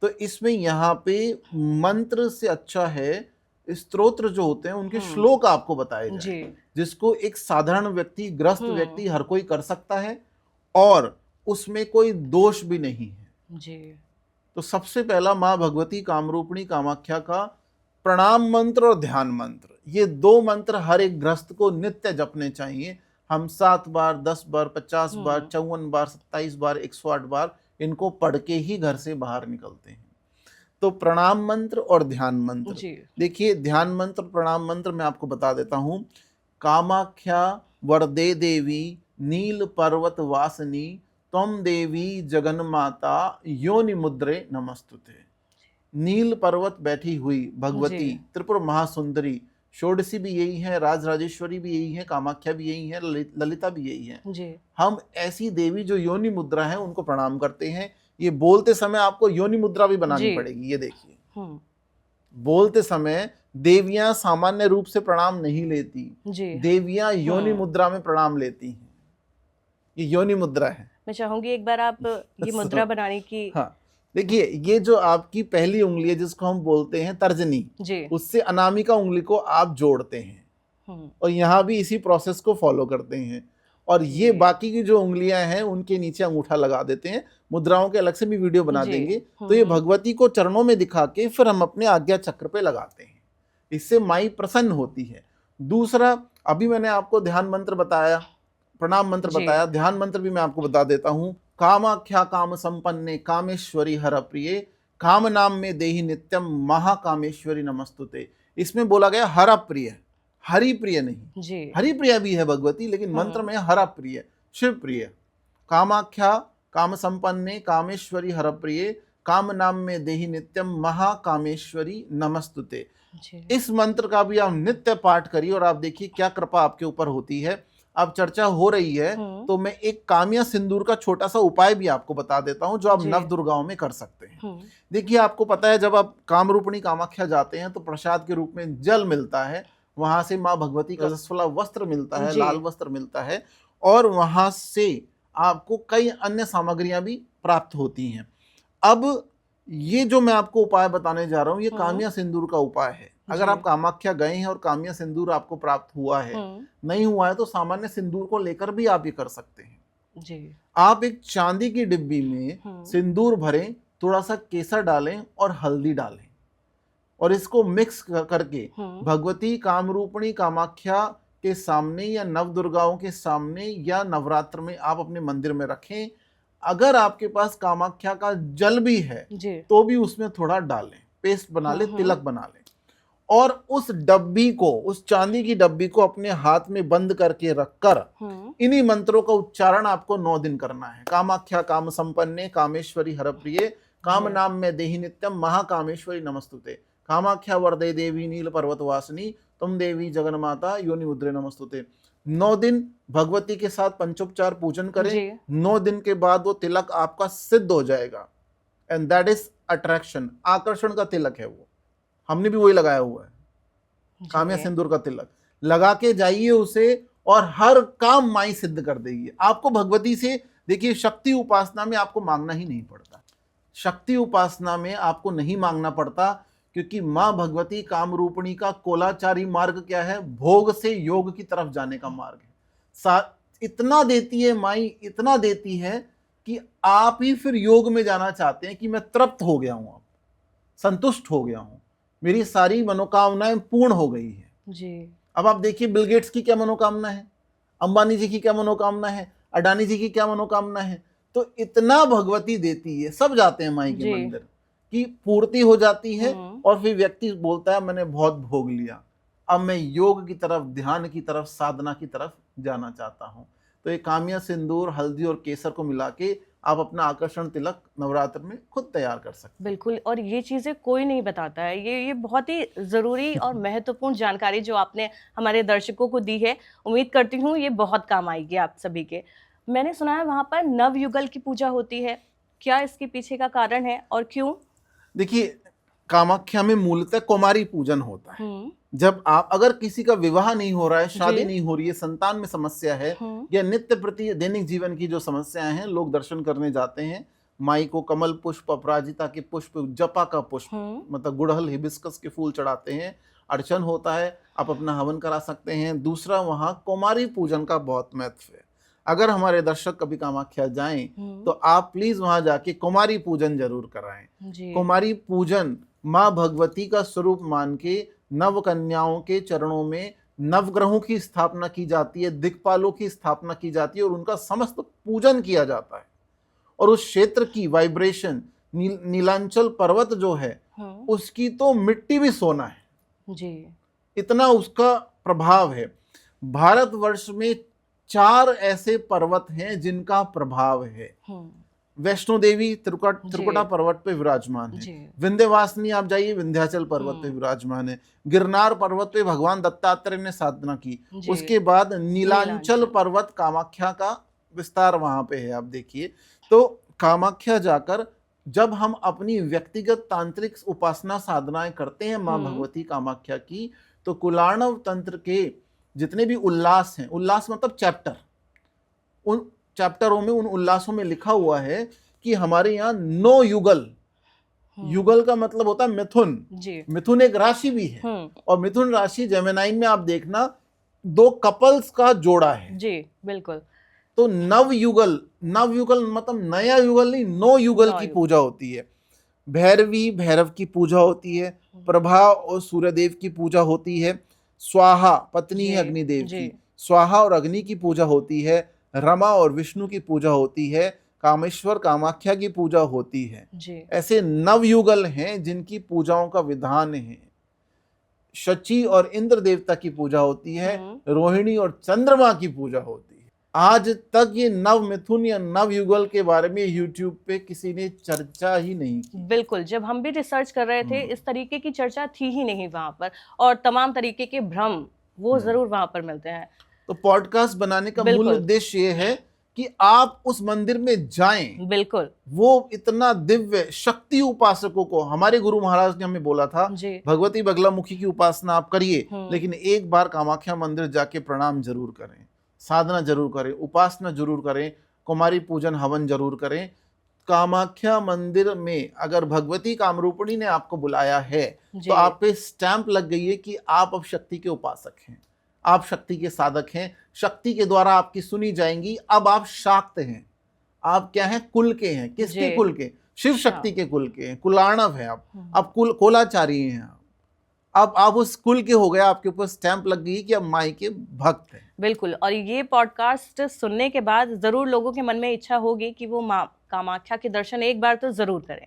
तो इसमें यहाँ पे मंत्र से अच्छा है स्तोत्र जो होते हैं उनके श्लोक आपको बताए जाए, जिसको एक साधारण व्यक्ति, ग्रस्त व्यक्ति हर कोई कर सकता है, और उसमें कोई दोष भी नहीं है। जी। तो सबसे पहला माँ भगवती कामरूपिणी कामाख्या का प्रणाम मंत्र और ध्यान मंत्र, ये 2 मंत्र हर एक गृहस्थ को नित्य जपने चाहिए। हम 7 बार, 10 बार, 50 बार, 54 बार, 27 बार, 108 बार इनको पढ़ के ही घर से बाहर निकलते हैं। तो प्रणाम मंत्र और ध्यान मंत्र, देखिए ध्यान मंत्र, प्रणाम मंत्र मैं आपको बता देता हूं। कामाख्या वरदे देवी नील पर्वत वासनी त्वम देवी जगन्माता योनि मुद्रे नमस्तुते। नील पर्वत बैठी हुई भगवती त्रिपुर महासुंदरी, षोडशी भी यही है, राजराजेश्वरी भी यही है, कामाख्या भी यही है, ललिता भी यही है। हम ऐसी देवी जो योनि मुद्रा है उनको प्रणाम करते हैं। ये बोलते समय आपको योनि मुद्रा भी बनानी पड़ेगी। ये देखिए, बोलते समय देवियां सामान्य रूप से प्रणाम नहीं लेती, देवियां योनि मुद्रा में प्रणाम लेती हैं। ये योनि मुद्रा है। मैं चाहूंगी एक बार आप ये मुद्रा बनाने की। हाँ, देखिए, ये जो आपकी पहली उंगली है जिसको हम बोलते हैं तर्जनी, उससे अनामिका उंगली को आप जोड़ते हैं, और यहाँ भी इसी प्रोसेस को फॉलो करते हैं। और ये बाकी की जो उंगलियां हैं उनके नीचे अंगूठा लगा देते हैं। मुद्राओं के अलग से भी वीडियो बना जी। देंगे। तो ये भगवती को चरणों में दिखा के फिर हम अपने आज्ञा चक्र पे लगाते हैं। इससे माई प्रसन्न होती है। दूसरा, अभी मैंने आपको ध्यान मंत्र बताया, प्रणाम मंत्र जी। बताया, ध्यान मंत्र भी मैं आपको बता देता हूं। कामाख्या काम संपन्ने कामेश्वरी हर प्रिये काम नाम में देहि नित्यम महाकामेश्वरी नमस्तुते। इसमें बोला गया हर प्रिय, हरि प्रिय नहीं। जी। हरि प्रिय भी है भगवती, लेकिन मंत्र में हर प्रिय, शिव प्रिय। कामाख्या काम संपन्ने कामेश्वरी हर प्रिय काम नाम में देहि नित्यम महाकामेश्वरी नमस्तुते। जी। इस मंत्र का भी आप नित्य पाठ करिए और आप देखिए क्या कृपा आपके ऊपर होती है। अब चर्चा हो रही है तो मैं एक काम्या सिंदूर का छोटा सा उपाय भी आपको बता देता हूं जो आप जी। नव दुर्गाओं में कर सकते हैं। देखिए, आपको पता है जब आप कामरूपिणी कामाख्या जाते हैं तो प्रसाद के रूप में जल मिलता है, वहां से माँ भगवती का रजस्वला वस्त्र मिलता है, जी। लाल वस्त्र मिलता है, और वहां से आपको कई अन्य सामग्रियां भी प्राप्त होती हैं। अब ये जो मैं आपको उपाय बताने जा रहा हूं ये काम्या सिंदूर का उपाय है। अगर जी। आप कामाख्या गए हैं और काम्या सिंदूर आपको प्राप्त हुआ है, नहीं हुआ है, तो सामान्य सिंदूर को लेकर भी आप ये कर सकते हैं। जी। आप एक चांदी की डिब्बी में सिंदूर भरें, थोड़ा सा केसर डालें और हल्दी डालें और इसको मिक्स करके भगवती कामरूपिणी कामाख्या के सामने या नव दुर्गाओं के सामने या नवरात्र में आप अपने मंदिर में रखें। अगर आपके पास कामाख्या का जल भी है जी। तो भी उसमें थोड़ा डालें, पेस्ट बना ले, तिलक बना ले, और उस डब्बी को, उस चांदी की डब्बी को अपने हाथ में बंद करके रखकर इन्हीं मंत्रों का उच्चारण आपको 9 दिन करना है। कामाख्या काम संपन्ने कामेश्वरी हर प्रिये काम नाम में देहि नित्यम महाकामेश्वरी नमस्तुते। कामाख्या वरदे देवी नील पर्वत वासिनी तुम देवी जगन्माता योनि मुद्रे नमस्तुते। 9 दिन भगवती के साथ पंचोपचार पूजन करें। 9 दिन के बाद वो तिलक आपका सिद्ध हो जाएगा, एंड दैट इज अट्रैक्शन, आकर्षण का तिलक है वो। हमने भी वही लगाया हुआ है, काम्या सिंदूर का तिलक लगा के जाइए उसे, और हर काम माई सिद्ध कर देगी आपको भगवती से। देखिए, शक्ति उपासना में आपको मांगना ही नहीं पड़ता, शक्ति उपासना में आपको नहीं मांगना पड़ता, क्योंकि मां भगवती कामरूपिणी का कोलाचारी मार्ग क्या है? भोग से योग की तरफ जाने का मार्ग है। इतना देती है माई, इतना देती है कि आप ही फिर योग में जाना चाहते हैं कि मैं तृप्त हो गया हूं, अब संतुष्ट हो गया हूं, मेरी सारी मनोकामनाएं पूर्ण हो गई है जी। अब आप देखिए बिल गेट्स की क्या मनोकामना है, अंबानी जी की क्या मनोकामना है, अडानी जी की क्या मनोकामना है। तो इतना भगवती देती है, सब जाते हैं माई के मंदिर की पूर्ति हो जाती है, और फिर व्यक्ति बोलता है मैंने बहुत भोग लिया, अब मैं योग की तरफ, ध्यान की तरफ, साधना की तरफ जाना चाहता हूं। तो ये काम्या सिंदूर, हल्दी और केसर को मिला के आप अपना आकर्षण तिलक नवरात्र में खुद तैयार कर सकते हैं। बिल्कुल, और ये चीज़ें कोई नहीं बताता है। ये बहुत ही ज़रूरी और महत्वपूर्ण जानकारी जो आपने हमारे दर्शकों को दी है। उम्मीद करती हूँ ये बहुत काम आएगी आप सभी के। मैंने सुना है वहाँ पर नवयुगल की पूजा होती है, क्या इसके पीछे का कारण है और क्यों? देखिए, कामाख्या में मूलतः कुमारी पूजन होता है। जब आप, अगर किसी का विवाह नहीं हो रहा है, शादी नहीं हो रही है, संतान में समस्या है, या नित्य प्रति दैनिक जीवन की जो समस्याएं हैं, लोग दर्शन करने जाते हैं माई को। कमल पुष्प, अपराजिता के पुष्प, जपा का पुष्प, मतलब गुड़हल, हिबिस्कस के फूल चढ़ाते हैं, अर्चन होता है, आप अपना हवन करा सकते हैं। दूसरा, वहाँ कुमारी पूजन का बहुत महत्व है। अगर हमारे दर्शक कभी कामाख्या जाएं तो आप प्लीज वहां जाके कुमारी पूजन जरूर कराएं। कुमारी पूजन माँ भगवती का स्वरूप मान के नव कन्याओं के चरणों में नवग्रहों की स्थापना की जाती है, दिक्पालों की स्थापना की जाती है, और उनका समस्त पूजन किया जाता है। और उस क्षेत्र की वाइब्रेशन, नीलांचल पर्वत जो है उसकी तो मिट्टी भी सोना है जी, इतना उसका प्रभाव है। भारतवर्ष में 4 ऐसे पर्वत हैं जिनका प्रभाव है। वैष्णो देवी त्रिकुटा पर्वत पे विराजमान है, विंध्यवासिनी आप जाइए विंध्याचल पर्वत पे विराजमान है, गिरनार पर्वत पे भगवान दत्तात्रेय ने साधना की, उसके बाद नीलांचल पर्वत कामाख्या का विस्तार वहां पे है। आप देखिए, तो कामाख्या जाकर जब हम अपनी व्यक्तिगत तांत्रिक उपासना साधनाएं करते हैं मां भगवती कामाख्या की, तो कुलार्णव तंत्र के जितने भी उल्लास हैं, उल्लास मतलब चैप्टर, उन चैप्टरों में, उन उल्लासों में लिखा हुआ है कि हमारे यहाँ 9 युगल, युगल का मतलब होता है मिथुन, मिथुन एक राशि भी है, और मिथुन राशि जेमिनाई में आप देखना 2 कपल्स का जोड़ा है। जी बिल्कुल। तो नवयुगल, नवयुगल मतलब नया युगल नहीं, नौ युगल की पूजा होती है। भैरवी, भैरव की पूजा होती है। प्रभा और सूर्यदेव की पूजा होती है। स्वाहा पत्नी है अग्निदेव की, स्वाहा और अग्नि की पूजा होती है। रमा और विष्णु की पूजा होती है। कामेश्वर कामाख्या की पूजा होती है। ऐसे नवयुगल हैं जिनकी पूजाओं का विधान है। शची और इंद्र देवता की पूजा होती है। रोहिणी और चंद्रमा की पूजा होती है। आज तक ये नव मिथुन या नव युगल के बारे में यूट्यूब पे किसी ने चर्चा ही नहीं की। बिल्कुल, जब हम भी रिसर्च कर रहे थे इस तरीके की चर्चा थी ही नहीं वहां पर, और तमाम तरीके के भ्रम वो जरूर वहां पर मिलते हैं। तो पॉडकास्ट बनाने का मूल उद्देश्य ये है कि आप उस मंदिर में जाएं। बिल्कुल, वो इतना दिव्य शक्ति उपासकों को, हमारे गुरु महाराज ने हमें बोला था भगवती बगलामुखी की उपासना आप करिए, लेकिन एक बार कामाख्या मंदिर जाके प्रणाम जरूर करें, साधना जरूर करें, उपासना जरूर करें, कुमारी पूजन हवन जरूर करें। कामाख्या मंदिर में अगर भगवती कामरूपिणी ने आपको बुलाया है तो आप पे स्टैंप लग गई है कि आप अब शक्ति के उपासक हैं, आप शक्ति के साधक हैं, शक्ति के द्वारा आपकी सुनी जाएंगी। अब आप शाक्त हैं। आप क्या हैं? कुल के हैं। किसके कुल के? शिव शक्ति के कुल के हैं। कुलार्णव है आप कुल कोलाचारी हैं। अब आप उस कुल के हो गए, आपके ऊपर स्टैंप लग गई कि अब माई के भक्त हैं। बिल्कुल, और ये पॉडकास्ट सुनने के बाद जरूर लोगों के मन में इच्छा होगी कि वो माँ कामाख्या के दर्शन एक बार तो जरूर करें।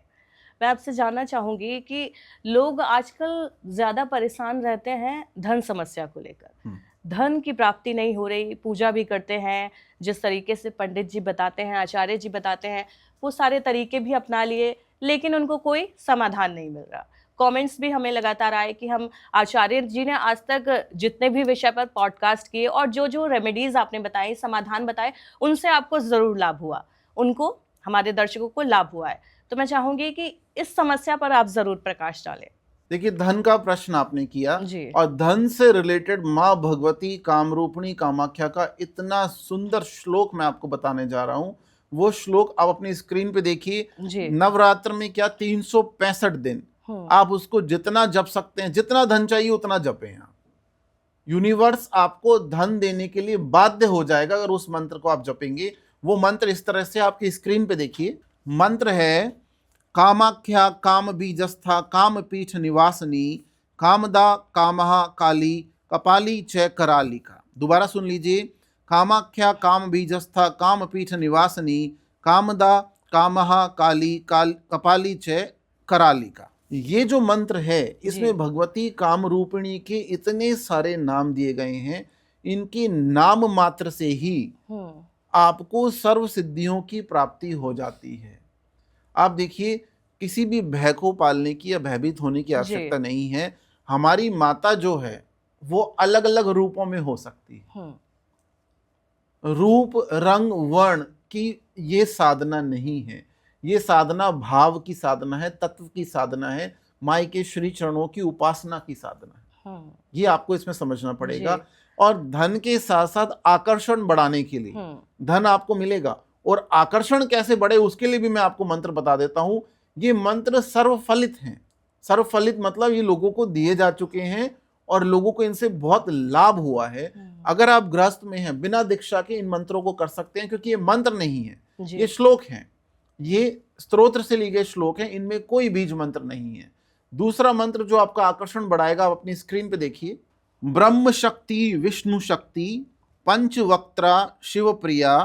मैं आपसे जानना चाहूंगी कि लोग आजकल ज्यादा परेशान रहते हैं धन समस्या को लेकर। धन की प्राप्ति नहीं हो रही, पूजा भी करते हैं, जिस तरीके से पंडित जी बताते हैं, आचार्य जी बताते हैं, वो सारे तरीके भी अपना लिए, लेकिन उनको कोई समाधान नहीं मिल रहा। कमेंट्स भी हमें लगातार आए कि हम आचार्य जी ने आज तक जितने भी विषय पर पॉडकास्ट किए और जो जो रेमेडीज आपने बताई, समाधान बताए, उनसे आपको ज़रूर लाभ हुआ, उनको, हमारे दर्शकों को लाभ हुआ है। तो मैं चाहूंगी कि इस समस्या पर आप जरूर प्रकाश डालें। देखिए, धन का प्रश्न आपने किया और धन से रिलेटेड माँ भगवती कामरूपिणी कामाख्या का इतना सुंदर श्लोक मैं आपको बताने जा रहा हूँ। वो श्लोक आप अपनी स्क्रीन पे देखिए। नवरात्र में क्या 365 दिन आप उसको जितना जप सकते हैं, जितना धन चाहिए उतना जपें आप। यूनिवर्स आपको धन देने के लिए बाध्य हो जाएगा अगर उस मंत्र को आप जपेंगे। वो मंत्र इस तरह से आपकी स्क्रीन पे देखिए। मंत्र है कामाख्या काम बीजस्था काम पीठ निवासनी कामदा कामहा काली कपाली च करालिका। दोबारा सुन लीजिए। कामाख्या काम बीजस्था काम पीठ निवासनी कामदा कामहा काली कपाली च करालिका। ये जो मंत्र है इसमें भगवती कामरूपिणी के इतने सारे नाम दिए गए हैं। इनकी नाम मात्र से ही आपको सर्व सिद्धियों की प्राप्ति हो जाती है। आप देखिए, किसी भी भय को पालने की या भयभीत होने की आवश्यकता नहीं है। हमारी माता जो है वो अलग अलग रूपों में हो सकती है। रूप रंग वर्ण की ये साधना नहीं है, ये साधना भाव की साधना है, तत्व की साधना है, माई के श्री चरणों की उपासना की साधना है। ये आपको इसमें समझना पड़ेगा। और धन के साथ साथ आकर्षण बढ़ाने के लिए धन आपको मिलेगा, और आकर्षण कैसे बढ़े उसके लिए भी मैं आपको मंत्र बता देता हूं। ये मंत्र सर्वफलित हैं। सर्वफलित मतलब ये लोगों को दिए जा चुके हैं और लोगों को इनसे बहुत लाभ हुआ है। अगर आप गृहस्थ में हैं, बिना दीक्षा के इन मंत्रों को कर सकते हैं, क्योंकि ये मंत्र नहीं है, ये श्लोक हैं, ये स्तोत्र से लिए गए श्लोक हैं, इनमें कोई बीज मंत्र नहीं है। दूसरा मंत्र जो आपका आकर्षण बढ़ाएगा, आप अपनी स्क्रीन पे देखिए। ब्रह्म शक्ति विष्णु शक्ति पंचवक्त्रा शिवप्रिया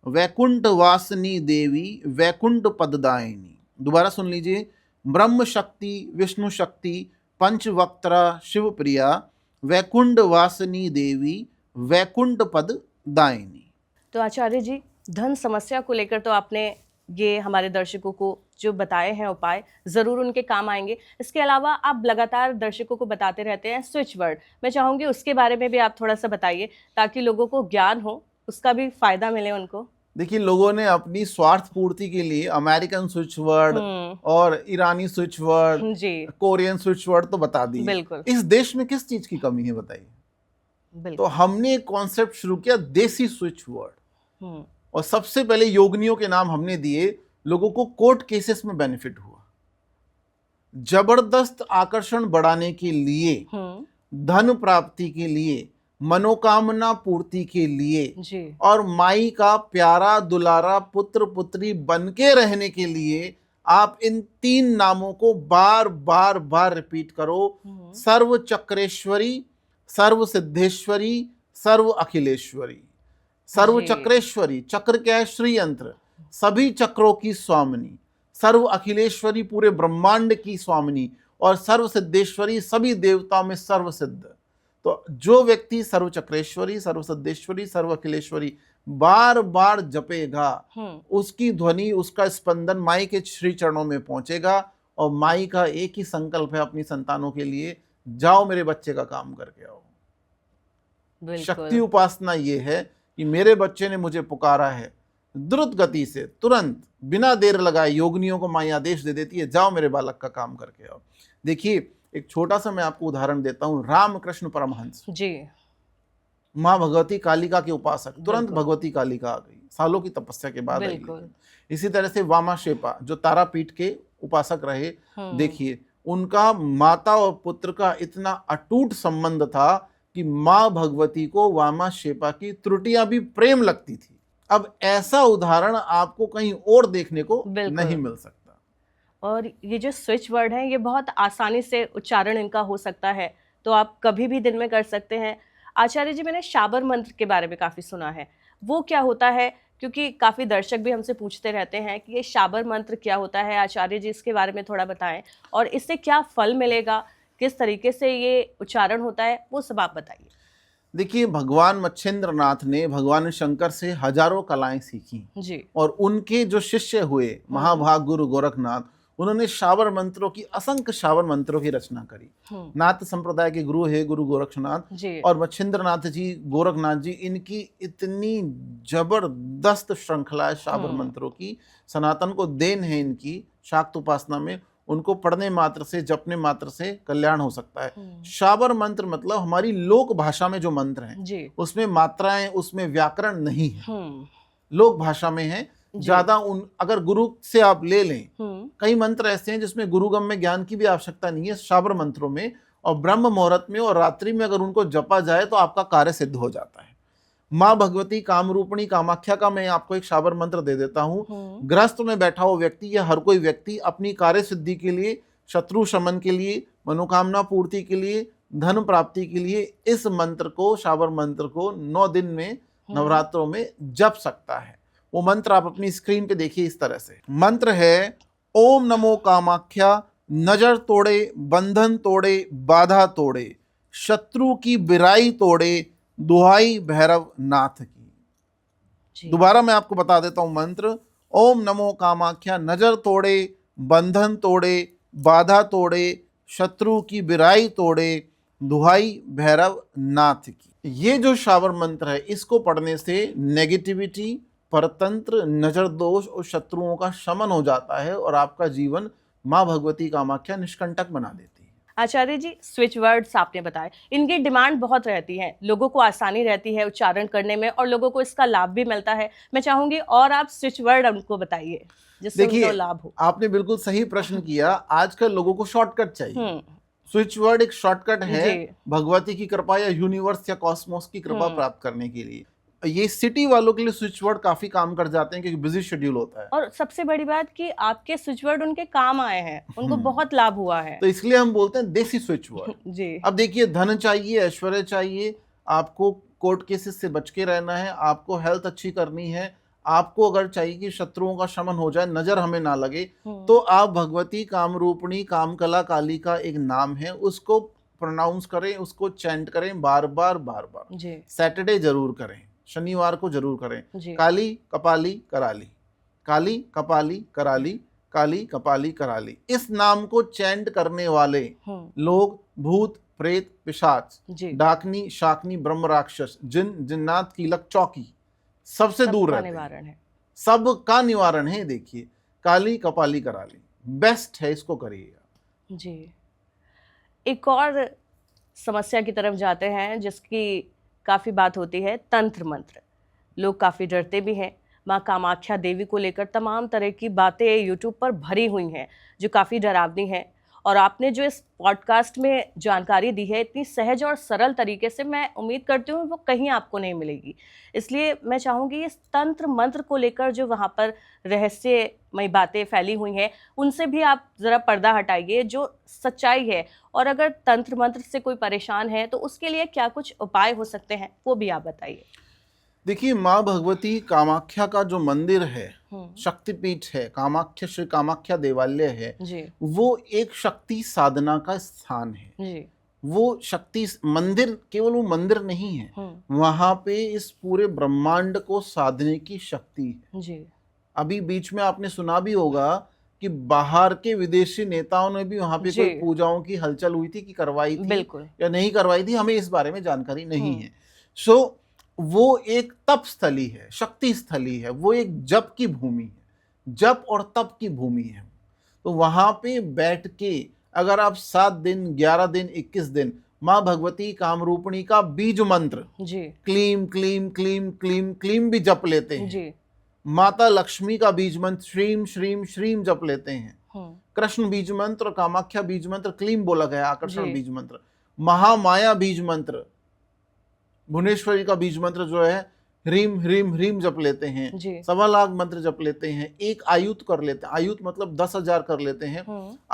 वैकुंठ वासनी देवी वैकुंठ पददायिनी। दोबारा सुन लीजिए। ब्रह्म शक्ति विष्णु शक्ति पंचवक्त्रा शिवप्रिया वैकुंठ वासनी देवी वैकुंठ पददायिनी। तो आचार्य जी, धन समस्या को लेकर तो आपने ये हमारे दर्शकों को जो बताए हैं उपाय, ज़रूर उनके काम आएंगे। इसके अलावा आप लगातार दर्शकों को बताते रहते हैं स्विच वर्ड, मैं चाहूँगी उसके बारे में भी आप थोड़ा सा बताइए ताकि लोगों को ज्ञान हो, उसका भी फायदा मिले उनको। देखिए, लोगों ने अपनी स्वार्थ पूर्ति के लिए अमेरिकन स्विच वर्ड और ईरानी switch word, Korean switch word तो बता दी। बिल्कुल। इस देश में किस चीज की कमी है बताइए। तो हमने एक कॉन्सेप्ट शुरू किया, देसी स्विच वर्ड, और सबसे पहले योगिनियों के नाम हमने दिए। लोगों को कोर्ट केसेस में बेनिफिट हुआ। जबरदस्त आकर्षण बढ़ाने के लिए, धन प्राप्ति के लिए मनोकामना पूर्ति के लिए जी। और माई का प्यारा दुलारा पुत्र पुत्री बन के रहने के लिए आप इन 3 नामों को बार बार बार रिपीट करो। सर्व चक्रेश्वरी, सर्व सिद्धेश्वरी, सर्व अखिलेश्वरी। सर्व जी। चक्रेश्वरी, चक्र क्या है? श्री यंत्र, सभी चक्रों की स्वामिनी। सर्व अखिलेश्वरी, पूरे ब्रह्मांड की स्वामिनी। और सर्व सिद्धेश्वरी, सभी देवताओं में सर्व सिद्ध। तो जो व्यक्ति सर्व चक्रेश्वरी, सर्व सिद्धेश्वरी, सर्व अखिलेश्वरी बार बार जपेगा, उसकी ध्वनि, उसका स्पंदन माई के श्री चरणों में पहुंचेगा। और माई का एक ही संकल्प है अपनी संतानों के लिए, जाओ मेरे बच्चे का काम करके आओ। शक्ति उपासना ये है कि मेरे बच्चे ने मुझे पुकारा है, द्रुत गति से तुरंत बिना देर लगाए योगिनियों को माई आदेश दे देती है, जाओ मेरे बालक का काम करके आओ। देखिए, एक छोटा सा मैं आपको उदाहरण देता हूं। रामकृष्ण परमहंस जी, माँ भगवती कालिका के उपासक, तुरंत भगवती कालिका आ गई, सालों की तपस्या के बाद आई। इसी तरह से वामाशेपा जो तारापीठ के उपासक रहे, देखिए उनका माता और पुत्र का इतना अटूट संबंध था कि माँ भगवती को वामाशेपा की त्रुटियां भी प्रेम लगती थी। अब ऐसा उदाहरण आपको कहीं और देखने को नहीं मिल सकता। और ये जो स्विच वर्ड है, ये बहुत आसानी से उच्चारण इनका हो सकता है, तो आप कभी भी दिन में कर सकते हैं। आचार्य जी, मैंने शाबर मंत्र के बारे में काफ़ी सुना है, वो क्या होता है? क्योंकि काफ़ी दर्शक भी हमसे पूछते रहते हैं कि ये शाबर मंत्र क्या होता है। आचार्य जी, इसके बारे में थोड़ा बताएं, और इससे क्या फल मिलेगा, किस तरीके से ये उच्चारण होता है, वो सब आप बताइए। देखिए, भगवान मच्छेंद्र नाथ ने भगवान शंकर से हजारों कलाएं सीखी जी, और उनके जो शिष्य हुए महाभाग गुरु गोरखनाथ, उन्होंने शाबर मंत्रों की, असंख्य शाबर मंत्रों की रचना करी। नाथ संप्रदाय के गुरु है गुरु गोरक्षनाथ, और मच्छेंद्र नाथ जी, गोरखनाथ जी, इनकी इतनी जबरदस्त श्रृंखला है शाबर मंत्रों की, सनातन को देन है इनकी। शाक्त उपासना में उनको पढ़ने मात्र से, जपने मात्र से कल्याण हो सकता है। शाबर मंत्र मतलब हमारी लोक भाषा में जो मंत्र हैं, उसमें मात्राएं, उसमें व्याकरण नहीं है, लोक भाषा में है ज्यादा। अगर गुरु से आप ले लें, कई मंत्र ऐसे हैं जिसमें गुरुगम में ज्ञान की भी आवश्यकता नहीं है शाबर मंत्रों में, और ब्रह्म मुहूर्त में और रात्रि में अगर उनको जपा जाए तो आपका कार्य सिद्ध हो जाता है। माँ भगवती कामरूपणी कामाख्या का मैं आपको एक शाबर मंत्र दे देता हूँ। ग्रस्त में बैठा हुआ व्यक्ति या हर कोई व्यक्ति अपनी कार्य सिद्धि के लिए, शत्रु शमन के लिए, मनोकामना पूर्ति के लिए, धन प्राप्ति के लिए इस मंत्र को, शाबर मंत्र को 9 दिन में नवरात्रों में जप सकता है। वो मंत्र आप अपनी स्क्रीन पे देखिए इस तरह से। मंत्र है ओम नमो कामाख्या, नजर तोड़े, बंधन तोड़े, बाधा तोड़े, शत्रु की बिराई तोड़े, दुहाई भैरव नाथ की। दोबारा मैं आपको बता देता हूं मंत्र। ओम नमो कामाख्या, नजर तोड़े, बंधन तोड़े, बाधा तोड़े, शत्रु की बिराई तोड़े, दुहाई भैरव नाथ की। ये जो शाबर मंत्र है, इसको पढ़ने से नेगेटिविटी, परतंत्र, नजर दोष और शत्रुओं का शमन हो जाता है और आपका जीवन माँ भगवती कामाख्या निष्कंटक बना देती है। आचार्य जी, स्विच वर्ड्स आपने बताए, इनकी डिमांड बहुत रहती है, लोगों को आसानी रहती है उच्चारण करने में और लोगों को इसका लाभ भी मिलता है। मैं चाहूंगी और आप स्विच वर्ड हमको बताइए जिससे उनको लाभ हो। आपने बिल्कुल सही प्रश्न किया। आजकल लोगों को शॉर्टकट चाहिए। स्विच वर्ड एक शॉर्टकट है भगवती की कृपा या यूनिवर्स या कॉस्मोस की कृपा प्राप्त करने के लिए। ये सिटी वालों के लिए स्विच वर्ड काफी काम कर जाते हैं क्योंकि बिजी शेड्यूल होता है। और सबसे बड़ी बात कि आपके स्विच वर्ड उनके काम आए हैं, उनको बहुत लाभ हुआ है, तो इसलिए हम बोलते हैं देसी स्विच वर्ड। जी। अब देखिए, धन चाहिए, ऐश्वर्य चाहिए, आपको कोर्ट केसेस से बच के रहना है, आपको हेल्थ अच्छी करनी है, आपको अगर चाहिए कि शत्रुओं का शमन हो जाए, नजर हमें ना लगे, तो आप भगवती कामरूपणी कामकला काली का एक नाम है, उसको प्रोनाउंस करें, उसको चैंट करें बार बार बार बार। सैटरडे जरूर करें, शनिवार को जरूर करें। काली कपाली कराली, काली कपाली कराली, काली कपाली कराली। इस नाम को चैंट करने वाले लोग भूत प्रेत पिशाच डाकनी शाकनी ब्रह्म राक्षस जिन जिन्नात कीलक चौकी सबसे दूर रहते हैं, सबका निवारण है। देखिए, काली कपाली कराली बेस्ट है, इसको करिएगा जी। एक और समस्या की तरफ जाते हैं जिसकी काफ़ी बात होती है, तंत्र मंत्र। लोग काफ़ी डरते भी हैं। माँ कामाख्या देवी को लेकर तमाम तरह की बातें यूट्यूब पर भरी हुई हैं जो काफ़ी डरावनी हैं, और आपने जो इस पॉडकास्ट में जानकारी दी है इतनी सहज और सरल तरीके से, मैं उम्मीद करती हूँ वो कहीं आपको नहीं मिलेगी। इसलिए मैं चाहूँगी इस तंत्र मंत्र को लेकर जो वहाँ पर रहस्यमय बातें फैली हुई हैं उनसे भी आप ज़रा पर्दा हटाइए, जो सच्चाई है। और अगर तंत्र मंत्र से कोई परेशान है तो उसके लिए क्या कुछ उपाय हो सकते हैं, वो भी आप बताइए। देखिए, माँ भगवती कामाख्या का जो मंदिर है, शक्तिपीठ है, कामाख्या श्री कामाख्या देवालय है जी वो एक शक्ति साधना का स्थान है। जी वो शक्ति मंदिर केवल वो मंदिर नहीं है, वहां पे इस पूरे ब्रह्मांड को साधने की शक्ति है। जी अभी बीच में आपने सुना भी होगा कि बाहर के विदेशी नेताओं ने भी वहां पे जी। कोई पूजाओं की हलचल हुई थी कि करवाई थी बिल्कुल। या नहीं करवाई थी, हमें इस बारे में जानकारी नहीं है। सो वो एक तप स्थली है, शक्ति स्थली है, वो एक जप की भूमि है, जप और तप की भूमि है। तो वहां पे बैठ के अगर आप 7 दिन 11 दिन 21 दिन माँ भगवती कामरूपिणी का बीज मंत्र जी क्लीम क्लीम क्लीम क्लीम क्लीम भी जप लेते हैं, जी माता लक्ष्मी का बीज मंत्र श्रीम श्रीम श्रीम जप लेते हैं, कृष्ण बीज मंत्र और कामाख्या बीज मंत्र क्लीम बोला गया, आकर्षण जी। बीज मंत्र, महामाया बीज मंत्र, भुवनेश्वरी का बीज मंत्र जो है ह्रीम ह्रीम ह्रीम जप लेते हैं, जी 1.25 लाख मंत्र जप लेते हैं, एक आयुत कर लेते हैं, आयुत मतलब 10,000 कर लेते हैं,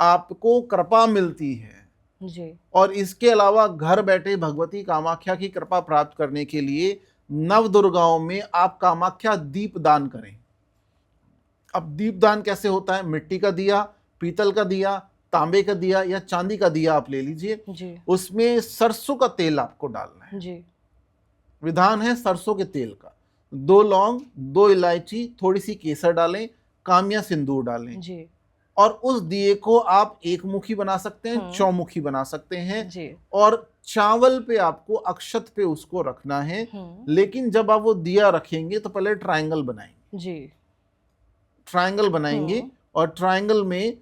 आपको कृपा मिलती है। जी और इसके अलावा घर बैठे भगवती कामाख्या की कृपा प्राप्त करने के लिए नव दुर्गाओं में आप कामाख्या दीप दान करें। अब दीप दान कैसे होता है? मिट्टी का दिया, पीतल का दिया, तांबे का दिया या चांदी का दिया आप ले लीजिए, जी उसमें सरसों का तेल आपको डालना है। जी विधान है सरसों के तेल का, 2 लौंग, 2 इलायची, थोड़ी सी केसर डालें, कामिया सिंदूर डालें जी और उस दिए को आप एक मुखी बना सकते हैं, चौमुखी बना सकते हैं जी और चावल पे आपको अक्षत पे उसको रखना है। लेकिन जब आप वो दिया रखेंगे तो पहले ट्रायंगल बनाएंगे, जी ट्रायंगल बनाएंगे और ट्रायंगल में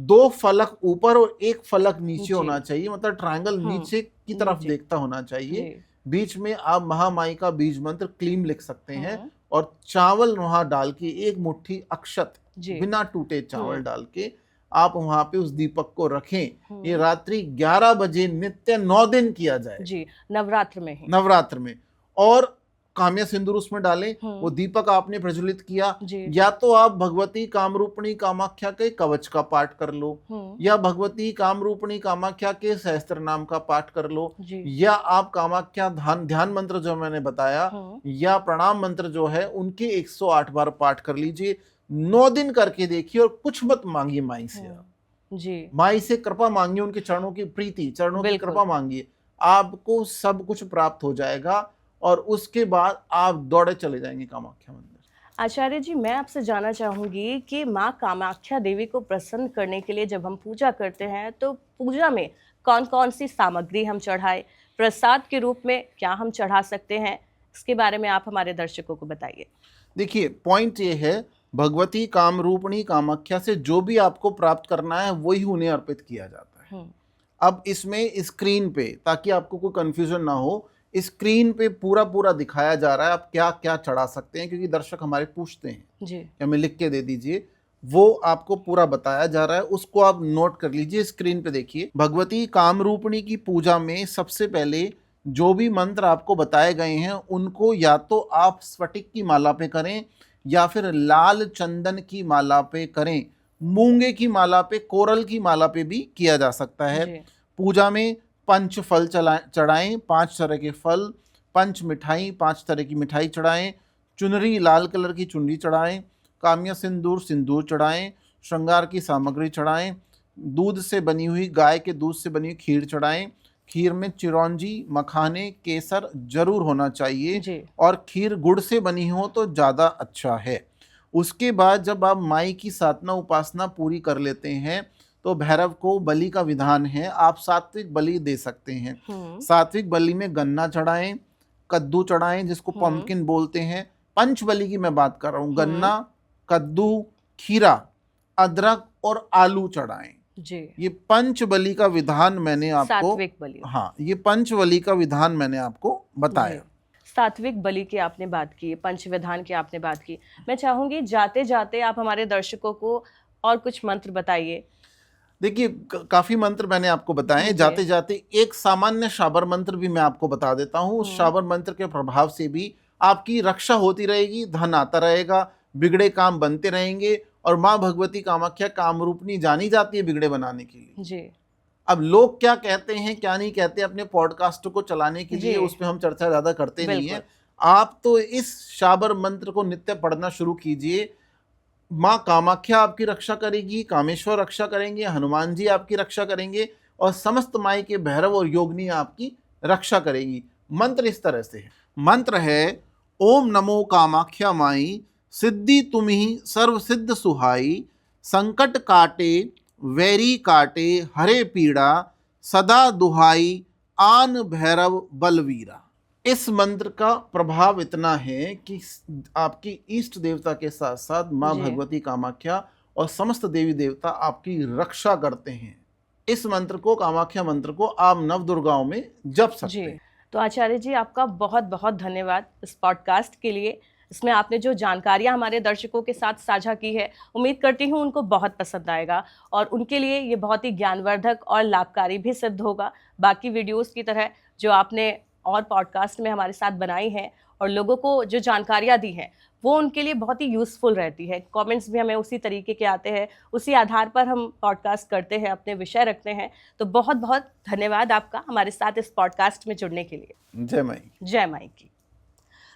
2 फलक ऊपर और 1 फलक नीचे होना चाहिए, मतलब ट्रायंगल नीचे की तरफ देखता होना चाहिए। बीच में आप महामाई का बीज मंत्र क्लीम लिख सकते हैं और चावल वहां डाल के 1 मुट्ठी अक्षत बिना टूटे चावल डाल के आप वहां पे उस दीपक को रखें। ये रात्रि 11 बजे नित्य 9 दिन किया जाए जी, नवरात्र में ही, नवरात्र में। और काम्या सिंदूर उसमें डालें, वो दीपक आपने प्रज्वलित किया, या तो आप भगवती कामरूपिणी कामाख्या के कवच का पाठ कर लो, या भगवती कामरूपिणी कामाख्या के सहस्त्र नाम का पाठ कर लो, या आप कामाख्या ध्यान मंत्र जो मैंने बताया या प्रणाम मंत्र जो है उनके 108 बार पाठ कर लीजिए। 9 दिन करके देखिए और कुछ मत मांगिए माई से, जी माई से कृपा मांगिए, उनके चरणों की प्रीति, चरणों की कृपा मांगिए, आपको सब कुछ प्राप्त हो जाएगा और उसके बाद आप दौड़े चले जाएंगे कामाख्या मंदिर। आचार्य जी, मैं आपसे जानना चाहूंगी कि माँ कामाख्या देवी को प्रसन्न करने के लिए जब हम पूजा करते हैं तो पूजा में कौन कौन सी सामग्री हम चढ़ाए, प्रसाद के रूप में क्या हम चढ़ा सकते हैं, इसके बारे में आप हमारे दर्शकों को बताइए। देखिए, पॉइंट ये है, भगवती कामरूपिणी कामाख्या से जो भी आपको प्राप्त करना है वही उन्हें अर्पित किया जाता है। अब इसमें स्क्रीन पे, ताकि आपको कोई कंफ्यूजन ना हो, स्क्रीन पे पूरा दिखाया जा रहा है आप क्या क्या चढ़ा सकते हैं, क्योंकि दर्शक हमारे पूछते हैं जी, हमें लिख के दे दीजिए, वो आपको पूरा बताया जा रहा है, उसको आप नोट कर लीजिए। स्क्रीन पे देखिए, भगवती कामरूपिणी की पूजा में सबसे पहले जो भी मंत्र आपको बताए गए हैं उनको या तो आप स्फटिक की माला पे करें या फिर लाल चंदन की माला पे करें, मूंगे की माला पे, कोरल की माला पे भी किया जा सकता है। पूजा में 5 फल चढ़ाएं, 5 तरह के फल, 5 मिठाई, 5 तरह की मिठाई चढ़ाएं, चुनरी लाल कलर की चुनरी चढ़ाएं, काम्या सिंदूर चढ़ाएं, श्रृंगार की सामग्री चढ़ाएं, दूध से बनी हुई, गाय के दूध से बनी हुई खीर चढ़ाएं, खीर में चिरौंजी, मखाने, केसर जरूर होना चाहिए और खीर गुड़ से बनी हो तो ज़्यादा अच्छा है। उसके बाद जब आप माई की साधना उपासना पूरी कर लेते हैं तो भैरव को बलि का विधान है, आप सात्विक बलि दे सकते हैं। सात्विक बलि में गन्ना चढ़ाएं, कद्दू चढ़ाएं जिसको पंपकिन बोलते हैं, पंच बलि की मैं बात कर रहा हूँ, गन्ना, कद्दू, खीरा, अदरक और आलू चढ़ाएं जी। ये पंच बलि का विधान मैंने आपको, सात्विक बलि, हाँ, ये पंच बलि का विधान मैंने आपको बताया। सात्विक बलि की आपने बात की, पंच विधान की आपने बात की, मैं चाहूंगी जाते जाते आप हमारे दर्शकों को और कुछ मंत्र बताइए। देखिए काफी मंत्र मैंने आपको बताए, जी। जाते जाते एक सामान्य शाबर मंत्र भी मैं आपको बता देता हूँ। उस शाबर मंत्र के प्रभाव से भी आपकी रक्षा होती रहेगी, धन आता रहेगा, बिगड़े काम बनते रहेंगे। और माँ भगवती कामाख्या कामरूपनी जानी जाती है बिगड़े बनाने के लिए। जी। अब लोग क्या कहते हैं क्या नहीं कहते अपने पॉडकास्ट को चलाने के लिए, जी। उस पर हम चर्चा ज्यादा करते नहीं बिल्कुल। है। आप तो इस शाबर मंत्र को नित्य पढ़ना शुरू कीजिए। माँ कामाख्या आपकी रक्षा करेगी, कामेश्वर रक्षा करेंगे, हनुमान जी आपकी रक्षा करेंगे और समस्त माई के भैरव और योगिनी आपकी रक्षा करेगी। मंत्र इस तरह से है। मंत्र है ओम नमो कामाख्या माई, सिद्धि तुम्ही सर्व सिद्ध सुहाई, संकट काटे वैरी काटे हरे पीड़ा, सदा दुहाई आन भैरव बलवीरा। इस मंत्र का प्रभाव इतना है कि आपकी इष्ट देवता के साथ साथ माँ जी। भगवती कामाख्या और समस्त देवी देवता आपकी रक्षा करते हैं। इस मंत्र को, कामाख्या मंत्र को आप नवदुर्गाओं में जप सकते जी। हैं। तो आचार्य जी आपका बहुत बहुत धन्यवाद इस पॉडकास्ट के लिए। इसमें आपने जो जानकारियां हमारे दर्शकों के साथ साझा की है, उम्मीद करती हूं उनको बहुत पसंद आएगा और उनके लिए ये बहुत ही ज्ञानवर्धक और लाभकारी भी सिद्ध होगा। बाकी वीडियोस की तरह जो आपने और पॉडकास्ट में हमारे साथ बनाई हैं और लोगों को जो जानकारियां दी हैं, वो उनके लिए बहुत ही यूज़फुल रहती है। कमेंट्स भी हमें उसी तरीके के आते हैं, उसी आधार पर हम पॉडकास्ट करते हैं, अपने विषय रखते हैं। तो बहुत बहुत धन्यवाद आपका हमारे साथ इस पॉडकास्ट में जुड़ने के लिए। जय माई। जय माई की।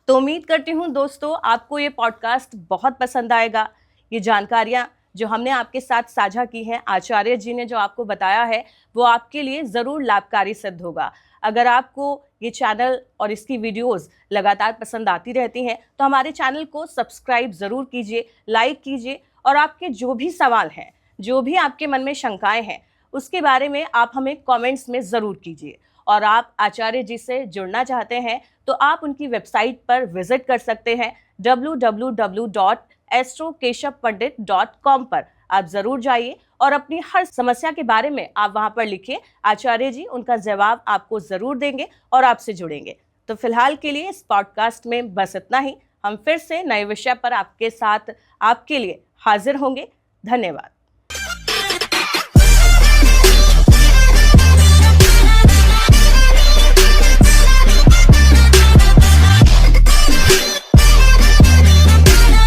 तो उम्मीद करती हूँ दोस्तों आपको ये पॉडकास्ट बहुत पसंद आएगा। ये जानकारियाँ जो हमने आपके साथ साझा की हैं, आचार्य जी ने जो आपको बताया है, वो आपके लिए ज़रूर लाभकारी सिद्ध होगा। अगर आपको ये चैनल और इसकी वीडियोस लगातार पसंद आती रहती हैं तो हमारे चैनल को सब्सक्राइब ज़रूर कीजिए, लाइक कीजिए और आपके जो भी सवाल हैं, जो भी आपके मन में शंकाएं हैं, उसके बारे में आप हमें कमेंट्स में ज़रूर कीजिए। और आप आचार्य जी से जुड़ना चाहते हैं तो आप उनकी वेबसाइट पर विजिट कर सकते हैं www.astrokeshapandit.com पर आप ज़रूर जाइए और अपनी हर समस्या के बारे में आप वहाँ पर लिखिए। आचार्य जी उनका जवाब आपको ज़रूर देंगे और आपसे जुड़ेंगे। तो फिलहाल के लिए इस पॉडकास्ट में बस इतना ही। हम फिर से नए विषय पर आपके साथ आपके लिए हाजिर होंगे। धन्यवाद।